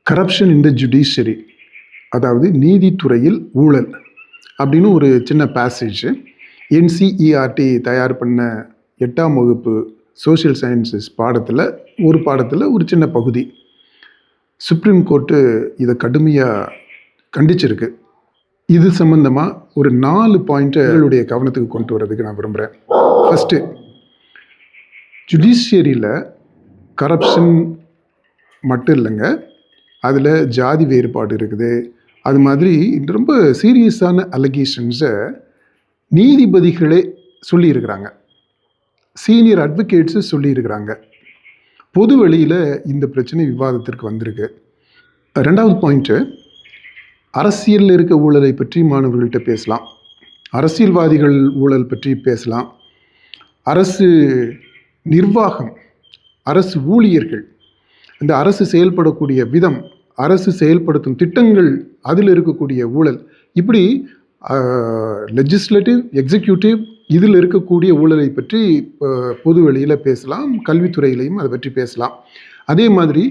Corruption in the judiciary, அதாவது நீதித்துறையில் ஊழல் அப்படின்னு ஒரு சின்ன பேசேஜ் என்சிஇஆர்டி தயார் பண்ண 8ஆம் வகுப்பு சோஷியல் சயின்சஸ் பாடத்தில் ஒரு சின்ன பகுதி. சுப்ரீம் கோர்ட்டு இதை கடுமையாக கண்டிச்சிருக்கு. இது சம்பந்தமாக ஒரு 4 பாயிண்ட்டை எங்களுடைய கவனத்துக்கு கொண்டு வரதுக்கு நான் விரும்புகிறேன். ஃபஸ்ட்டு, ஜுடிஷியரியில் கரப்ஷன் மட்டும் இல்லைங்க, அதில் ஜாதி வேறுபாடு இருக்குது. அது மாதிரி ரொம்ப சீரியஸான அலிகேஷன்ஸை நீதிபதிகளே சொல்லியிருக்கிறாங்க, சீனியர் அட்வொகேட்ஸு சொல்லியிருக்கிறாங்க. பொது வழியில் இந்த பிரச்சனை விவாதத்திற்கு வந்திருக்கு. 2வது பாயிண்ட்டு, அரசியலில் இருக்க ஊழலை பற்றி மாணவர்கள்ட்ட பேசலாம், அரசியல்வாதிகள் ஊழல் பற்றி பேசலாம், அரசு நிர்வாகம், அரசு ஊழியர்கள், இந்த அரசு செயல்படக்கூடிய விதம், அரசு செயல்படுத்தும் திட்டங்கள், அதில் இருக்கக்கூடிய ஊழல், இப்படி லெஜிஸ்லேட்டிவ், எக்ஸிக்யூட்டிவ், இதில் இருக்கக்கூடிய ஊழலை பற்றி பொது வெளியில் பேசலாம். கல்வித்துறையிலையும் அதை பற்றி பேசலாம். அதே மாதிரி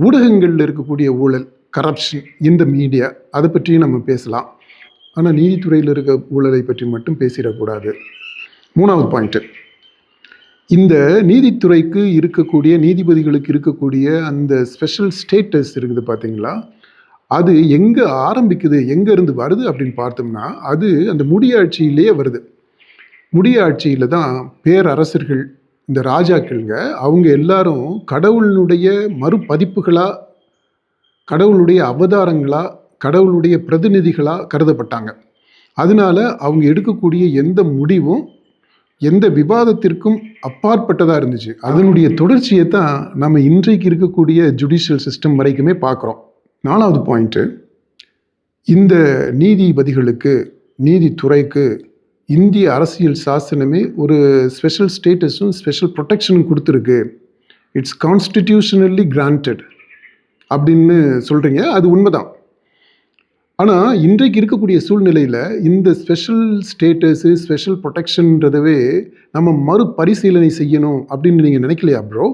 ஊடகங்களில் இருக்கக்கூடிய ஊழல், கரப்ஷன் இந்த மீடியா, அதை பற்றியும் நம்ம பேசலாம். ஆனால் நீதித்துறையில் இருக்க ஊழலை பற்றி மட்டும் பேசிடக்கூடாது. 3வது பாயிண்ட்டு, இந்த நீதித்துறைக்கு இருக்கக்கூடிய, நீதிபதிகளுக்கு இருக்கக்கூடிய அந்த ஸ்பெஷல் ஸ்டேட்டஸ் இருக்குது பார்த்தீங்களா, அது எங்கே ஆரம்பிக்குது, எங்கேருந்து வருது அப்படின்னு பார்த்தோம்னா, அது அந்த முடியாட்சியிலேயே வருது. முடியாட்சியில் தான் பேரரசர்கள், இந்த ராஜாக்கள்ங்க, அவங்க எல்லாரும் கடவுளுடைய மறுபதிப்புகளாக, கடவுளுடைய அவதாரங்களாக, கடவுளுடைய பிரதிநிதிகளாக கருதப்பட்டாங்க. அதனால அவங்க எடுக்கக்கூடிய எந்த முடிவும் எந்த விவாதத்திற்கும் அப்பாற்பட்டதாக இருந்துச்சு. அதனுடைய தொடர்ச்சியை தான் நம்ம இன்றைக்கு இருக்கக்கூடிய ஜுடிஷியல் சிஸ்டம் வரைக்குமே பார்க்குறோம். 4வது பாயிண்ட்டு, இந்த நீதிபதிகளுக்கு, நீதித்துறைக்கு இந்திய அரசியல் சாசனமே ஒரு ஸ்பெஷல் ஸ்டேட்டஸும் ஸ்பெஷல் ப்ரொடெக்ஷனும் கொடுத்துருக்கு. இட்ஸ் கான்ஸ்டிடியூஷனலி கிராண்டட் அப்படின்னு சொல்கிறீங்க, அது உண்மைதான். ஆனால் இன்றைக்கு இருக்கக்கூடிய சூழ்நிலையில் இந்த ஸ்பெஷல் ஸ்டேட்டஸு, ஸ்பெஷல் ப்ரொடெக்ஷன்றதவே நம்ம மறுபரிசீலனை செய்யணும் அப்படின்னு நீங்கள் நினைக்கலையா ப்ரோ?